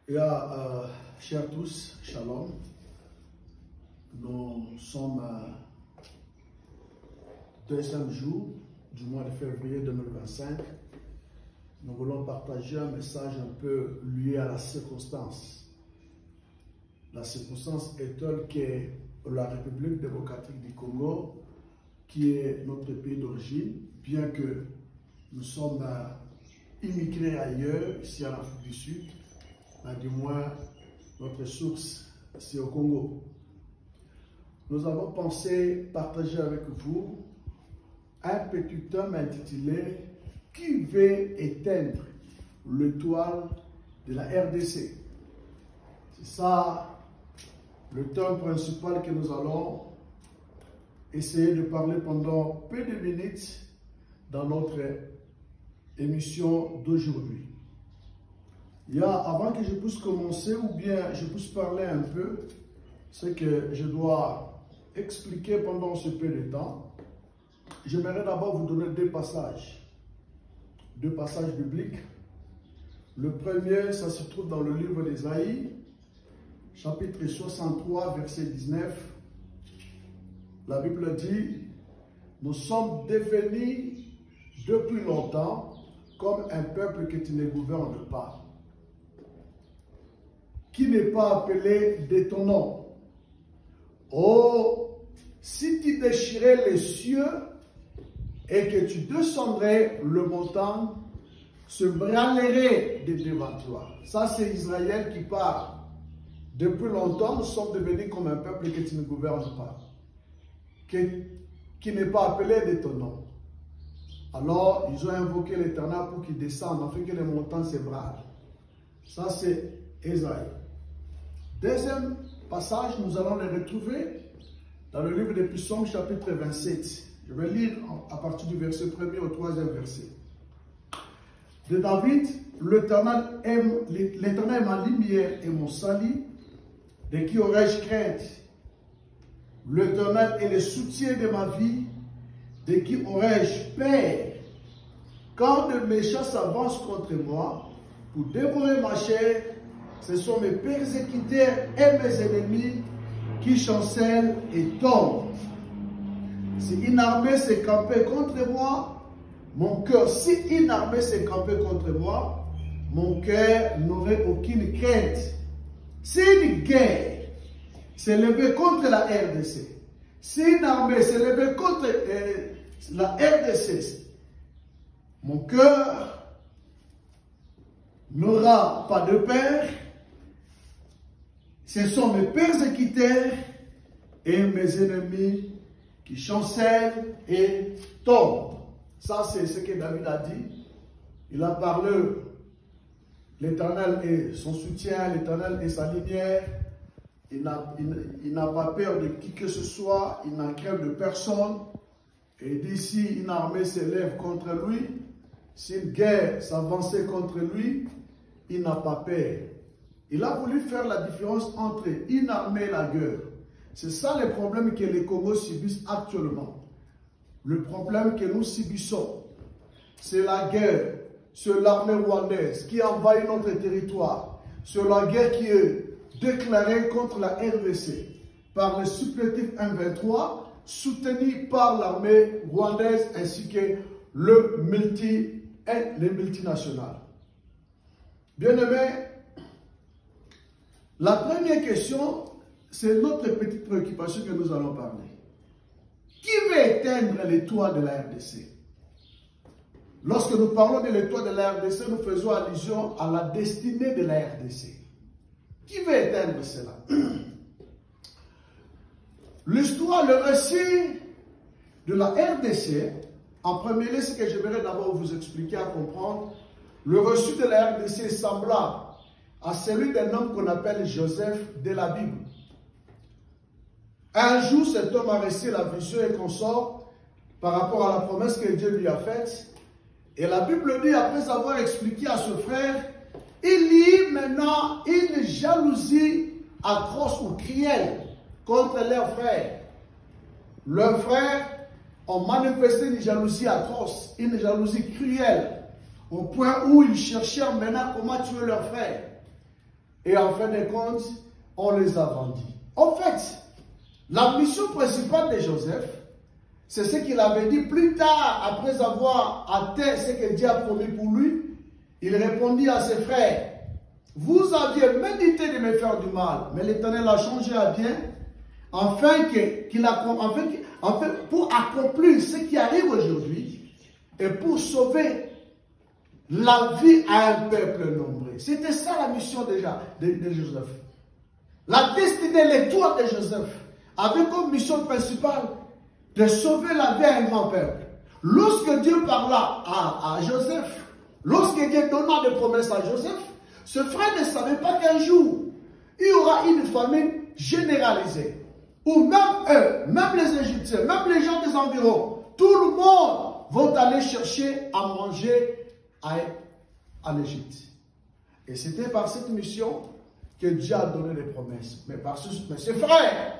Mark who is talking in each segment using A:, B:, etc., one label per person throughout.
A: Chers tous, shalom. Nous sommes deuxième jour du mois de février 2025. Nous voulons partager un message un peu lié à la circonstance. La circonstance est telle que la République démocratique du Congo, qui est notre pays d'origine, bien que nous sommes immigrés ailleurs, ici en Afrique du Sud, mais du moins notre source, c'est au Congo. Nous avons pensé partager avec vous un petit thème intitulé « Qui veut éteindre l'étoile de la RDC ?» C'est ça le thème principal que nous allons essayer de parler pendant peu de minutes dans notre émission d'aujourd'hui. Avant que je puisse commencer ou bien je puisse parler un peu, c'est que je dois expliquer pendant ce peu de temps. J'aimerais d'abord vous donner deux passages bibliques. Le premier, ça se trouve dans le livre d'Ésaïe, chapitre 63, verset 19. La Bible dit, nous sommes devenus depuis longtemps comme un peuple que tu ne gouvernes pas, qui n'est pas appelé de ton nom. Oh, si tu déchirais les cieux et que tu descendrais le montant, se branlerait devant toi. Ça, c'est Israël qui parle. Depuis longtemps, nous sommes devenus comme un peuple que tu ne gouvernes pas, qui n'est pas appelé de ton nom. Alors, ils ont invoqué l'Éternel pour qu'il descende, afin que les montagnes se branlent. Ça, c'est Ésaïe. Deuxième passage, nous allons le retrouver dans le livre des Psaumes, chapitre 27. Je vais lire à partir du verset 1er au 3e verset. De David, l'Éternel est ma lumière et mon salut. De qui aurais-je crainte? L'Éternel est le soutien de ma vie. De qui aurais-je peur? Quand de méchants s'avancent contre moi pour dévorer ma chair, ce sont mes persécuteurs et mes ennemis qui chancellent et tombent. Si une armée s'est campée contre moi, mon cœur, mon cœur n'aurait aucune crainte. Si une guerre s'est levée contre la RDC, si une armée s'est levée contre la RDC, mon cœur n'aura pas de peur. Ce sont mes persécuteurs et mes ennemis qui chancellent et tombent. Ça, c'est ce que David a dit. Il a parlé, l'Éternel est son soutien, l'Éternel est sa lumière. Il n'a pas peur de qui que ce soit, il n'a craint de personne. Et d'ici, une armée s'élève contre lui. Si une guerre s'avançait contre lui, il n'a pas peur. Il a voulu faire la différence entre une armée et la guerre. C'est ça le problème que les Congos subissent actuellement. Le problème que nous subissons, c'est la guerre. C'est l'armée rwandaise qui envahit notre territoire. C'est la guerre qui est déclarée contre la RDC par le supplétif M23, soutenu par l'armée rwandaise ainsi que les multinationales. Bien-aimés, la première question, c'est notre petite préoccupation que nous allons parler. Qui veut éteindre l'étoile de la RDC? Lorsque nous parlons de l'étoile de la RDC, nous faisons allusion à la destinée de la RDC. Qui veut éteindre cela? L'histoire, le récit de la RDC, en premier lieu, ce que j'aimerais d'abord vous expliquer à comprendre, le récit de la RDC est semblable à celui d'un homme qu'on appelle Joseph de la Bible. Un jour, cet homme a reçu la vision et consort par rapport à la promesse que Dieu lui a faite. Et la Bible dit, après avoir expliqué à ce frère, il y a maintenant une jalousie atroce ou cruelle contre leurs frères. Leurs frères ont manifesté une jalousie atroce, une jalousie cruelle, au point où ils cherchaient maintenant comment tuer leurs frères. Et en fin de compte, on les a vendus. En fait, la mission principale de Joseph, c'est ce qu'il avait dit plus tard, après avoir atteint ce que Dieu a promis pour lui. Il répondit à ses frères, vous aviez médité de me faire du mal, mais l'Éternel a changé à bien, pour accomplir ce qui arrive aujourd'hui et pour sauver la vie à un peuple nombreux. C'était ça la mission déjà de Joseph. La destinée, l'étoile de Joseph avait comme mission principale de sauver la vie à un grand peuple. Lorsque Dieu parla à Joseph, lorsque Dieu donna des promesses à Joseph, ce frère ne savait pas qu'un jour, il y aura une famine généralisée. Où même eux, même les Égyptiens, même les gens des environs, tout le monde va aller chercher à manger en Égypte. Et c'était par cette mission que Dieu a donné des promesses. Mais ses frères,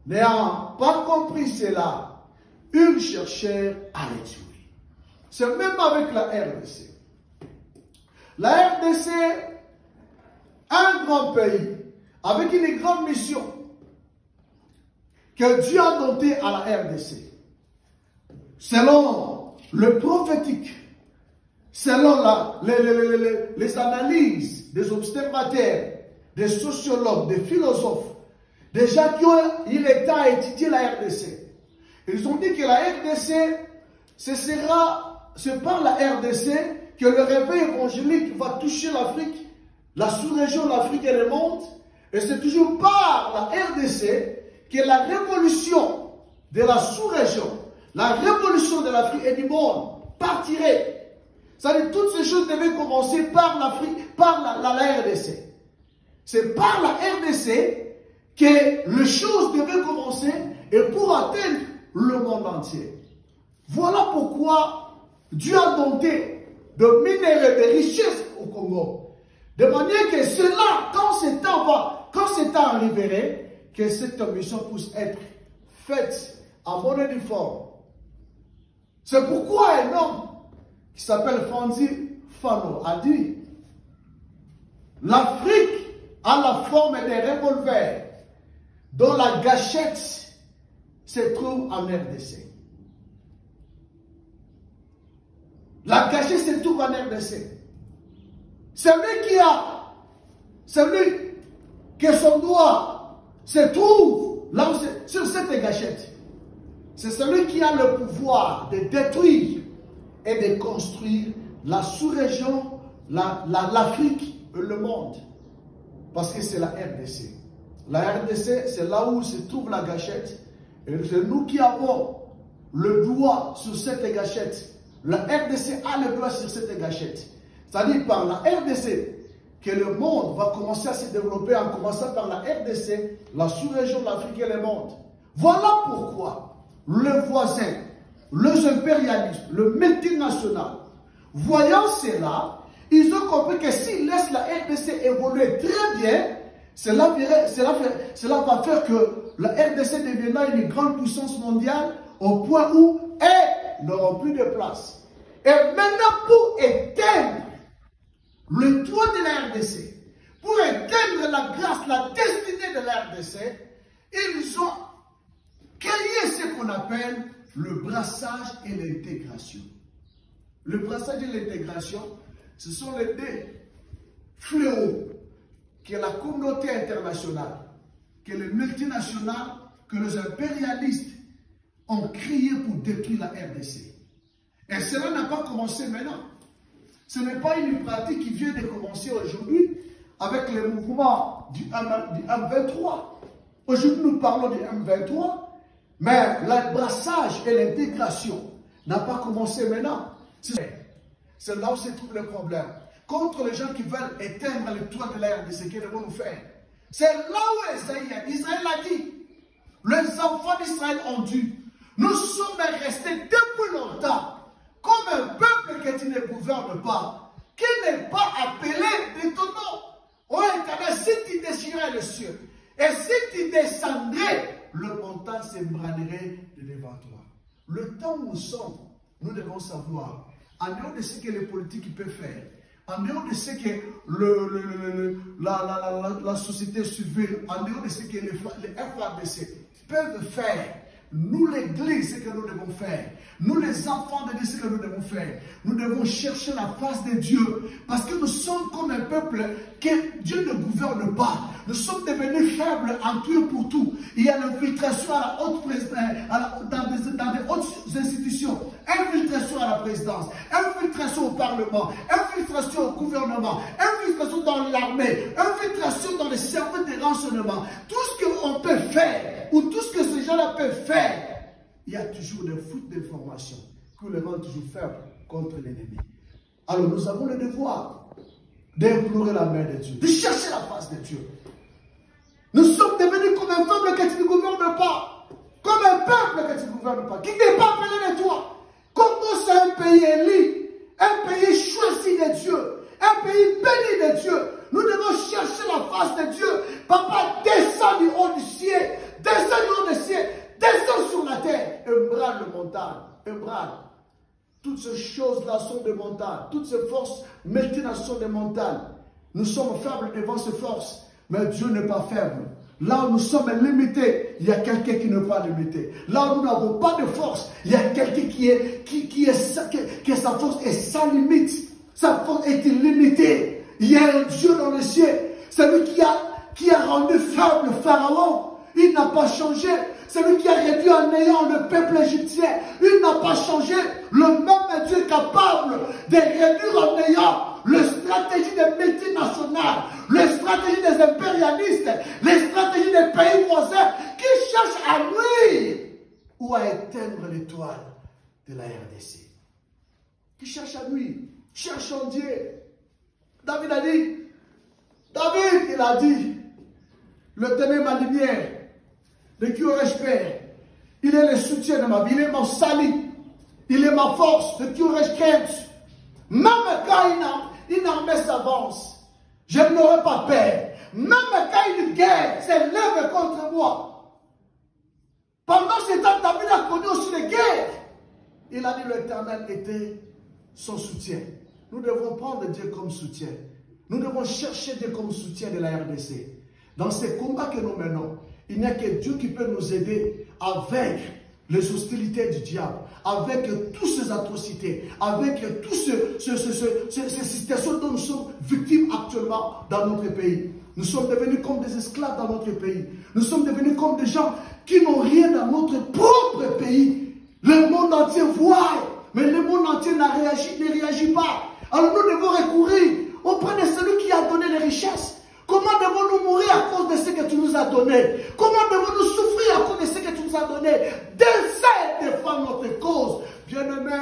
A: n'ayant pas compris cela, ils cherchèrent à les tuer. C'est même avec la RDC. La RDC, un grand pays, avec une grande mission, que Dieu a doté à la RDC. Selon le prophétique, selon les analyses des observateurs, des sociologues, des philosophes, des gens qui ont eu le temps à étudier la RDC. Ils ont dit que la RDC, c'est par la RDC que le réveil évangélique va toucher l'Afrique, la sous-région, l'Afrique et le monde. Et c'est toujours par la RDC que la révolution de la sous-région, la révolution de l'Afrique et du monde partirait. C'est-à-dire toutes ces choses devaient commencer par l'Afrique, par la RDC. C'est par la RDC que les choses devaient commencer et pour atteindre le monde entier. Voilà pourquoi Dieu a doté de minéraux, de richesses au Congo. De manière que cela, quand ce temps arriverait, que cette mission puisse être faite en bonne et due forme. C'est pourquoi un homme qui s'appelle Franzi Fanon a dit l'Afrique a la forme des revolvers dont la gâchette se trouve en RDC. La gâchette se trouve en RDC. Celui que son doigt se trouve là sur cette gâchette. C'est celui qui a le pouvoir de détruire et de construire la sous-région, l'Afrique et le monde. Parce que c'est la RDC. La RDC, c'est là où se trouve la gâchette. Et c'est nous qui avons le doigt sur cette gâchette. La RDC a le doigt sur cette gâchette. C'est-à-dire par la RDC que le monde va commencer à se développer en commençant par la RDC, la sous-région de l'Afrique et le monde. Voilà pourquoi le voisin, les impérialistes, le multinational, voyant cela, ils ont compris que s'ils laissent la RDC évoluer très bien, cela va faire que la RDC deviendra une grande puissance mondiale au point où elles n'auront plus de place. Et maintenant, pour éteindre le toit de la RDC, pour éteindre la grâce, la destinée de la RDC, ils ont créé ce qu'on appelle le brassage et l'intégration. Le brassage et l'intégration, ce sont les deux fléaux que la communauté internationale, que les multinationales, que les impérialistes ont créé pour détruire la RDC. Et cela n'a pas commencé maintenant. Ce n'est pas une pratique qui vient de commencer aujourd'hui avec le mouvement du M23. Aujourd'hui, nous parlons du M23, mais le brassage et l'intégration n'a pas commencé maintenant. C'est là où se trouve le problème. Contre les gens qui veulent éteindre le toit de la RDC, qu'est-ce qu'ils vont nous faire? C'est là où Israël a dit. Les enfants d'Israël ont dit, nous sommes restés depuis longtemps comme un peuple que tu ne gouvernes pas, qui n'est pas appelé de ton nom. Oh Éternel, si tu déchirais le ciel, et si tu descendrais, le montant s'ébranlerait devant toi. Le temps où nous sommes, nous devons savoir, en dehors de ce que les politiques peuvent faire, en dehors de ce que la société civile, en dehors de ce que les FARDC peuvent faire, nous l'Église, ce que nous devons faire, nous les enfants de Dieu, ce que nous devons faire, nous devons chercher la face de Dieu, parce que nous sommes comme un peuple que Dieu ne gouverne pas. Nous sommes devenus faibles en tout et pour tout. Il y a l'infiltration à la haute dans des hautes institutions, infiltration à la présidence, infiltration au Parlement, infiltration au gouvernement, infiltration dans l'armée, infiltration dans les services de renseignement. Tout ce qu'on peut faire, ou tout ce que ces gens-là peuvent faire, il y a toujours des fuites d'informations qui les rendent toujours faibles contre l'ennemi. Alors nous avons le devoir d'implorer la main de Dieu, de chercher la face de Dieu. Nous sommes devenus comme un peuple que tu ne gouvernes pas, comme un peuple que tu ne gouvernes pas, qui n'est pas appelé de toi. Congo, c'est un pays élu, un pays choisi de Dieu, un pays béni de Dieu. Nous devons chercher la face de Dieu. Papa, descends du haut du ciel, descends du haut du ciel, descends sur la terre, ébranle le montagne, ébranle. Toutes ces choses-là sont des montagnes, toutes ces forces multinationales sont des montagnes. Nous sommes faibles devant ces forces. Mais Dieu n'est pas faible. Là où nous sommes limités, il y a quelqu'un qui n'est pas limité. Là où nous n'avons pas de force, il y a quelqu'un qui sa force est sans limite. Sa force est illimitée. Il y a un Dieu dans le ciel. C'est lui qui a rendu faible Pharaon. Il n'a pas changé. C'est lui qui a réduit en néant le peuple égyptien. Il n'a pas changé. Le même Dieu est capable de réduire en néant les stratégies des multinationales, les stratégies des impérialistes, les stratégies des pays voisins qui cherchent à nuire ou à éteindre l'étoile de la RDC. Qui cherchent à nuire. Cherchons Dieu. David a dit, il a dit, l'Éternel est ma lumière, de qui aurais-je peur? Il est le soutien de ma vie, il est mon salut, il est ma force, de qui aurais-je crainte? Même quand une armée s'avance, je n'aurai pas peur. Même quand une guerre s'élève contre moi. Pendant ce temps, David a connu aussi les guerres. Il a dit l'Éternel était son soutien. Nous devons prendre Dieu comme soutien. Nous devons chercher Dieu comme soutien de la RDC. Dans ces combats que nous menons, il n'y a que Dieu qui peut nous aider à vaincre les hostilités du diable, avec toutes ces atrocités, avec toutes ces situations dont nous sommes victimes actuellement dans notre pays. Nous sommes devenus comme des esclaves dans notre pays. Nous sommes devenus comme des gens qui n'ont rien dans notre propre pays. Le monde entier voit, mais le monde entier ne réagit pas. Alors nous devons recourir auprès de celui qui a donné les richesses. Comment devons-nous mourir à cause de ce que tu nous as donné? Comment devons-nous souffrir à cause de ce que tu nous as donné? D'essayer de défendre notre cause. Bien-aimé,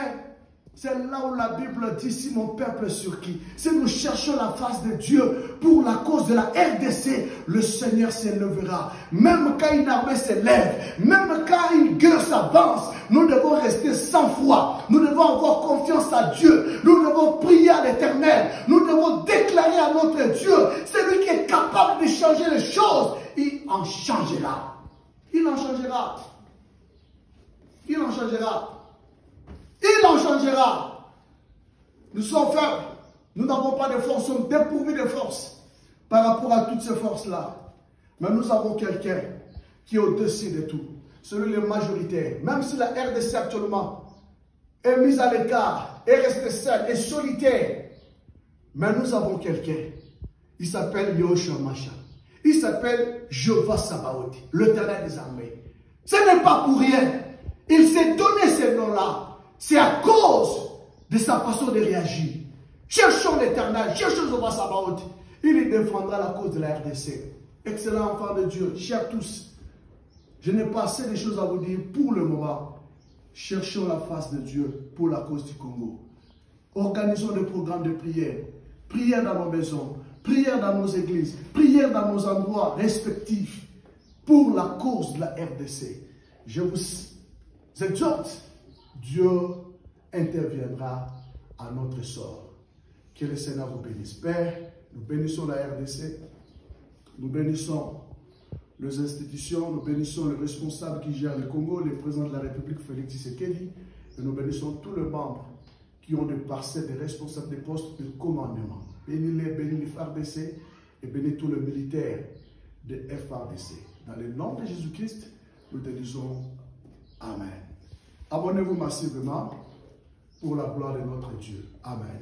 A: c'est là où la Bible dit, si mon peuple est sur qui? Si nous cherchons la face de Dieu pour la cause de la RDC, le Seigneur s'élèvera. Même quand une armée s'élève, même quand une guerre s'avance, nous devons rester sans foi. Nous devons avoir confiance à Dieu. Nous devons prier à l'Éternel. Nous devons déclarer à notre Dieu, c'est lui qui est capable de changer les choses. Il en changera. Il en changera. Il en changera. Il en changera. Nous sommes faibles. Nous n'avons pas de force. Nous sommes dépourvus de force par rapport à toutes ces forces-là. Mais nous avons quelqu'un qui est au-dessus de tout. Celui le majoritaire. Même si la RDC actuellement est mise à l'écart, est restée seule, est solitaire. Mais nous avons quelqu'un. Il s'appelle Yahushua Mashiach. Il s'appelle Jéhovah Sabaoth, l'Éternel des armées. Ce n'est pas pour rien. Il s'est donné ce nom-là. C'est à cause de sa façon de réagir. Cherchons l'Éternel, cherchons Jéhovah Sabaoth. Il défendra la cause de la RDC. Excellent enfant de Dieu, chers tous. Je n'ai pas assez de choses à vous dire pour le moment. Cherchons la face de Dieu pour la cause du Congo. Organisons des programmes de prière. Prière dans nos maisons, prière dans nos églises, prière dans nos endroits respectifs pour la cause de la RDC. Je vous exhorte, Dieu interviendra à notre sort. Que le Seigneur vous bénisse. Père, nous bénissons la RDC, nous bénissons les institutions, nous bénissons les responsables qui gèrent le Congo, le président de la République Félix Tshisekedi, et nous bénissons tous les membres qui ont des parcelles, des responsables des postes de commandement. Bénis les FARDC et bénis tous les militaires de FARDC. Dans le nom de Jésus-Christ, nous te disons Amen. Abonnez-vous massivement pour la gloire de notre Dieu. Amen.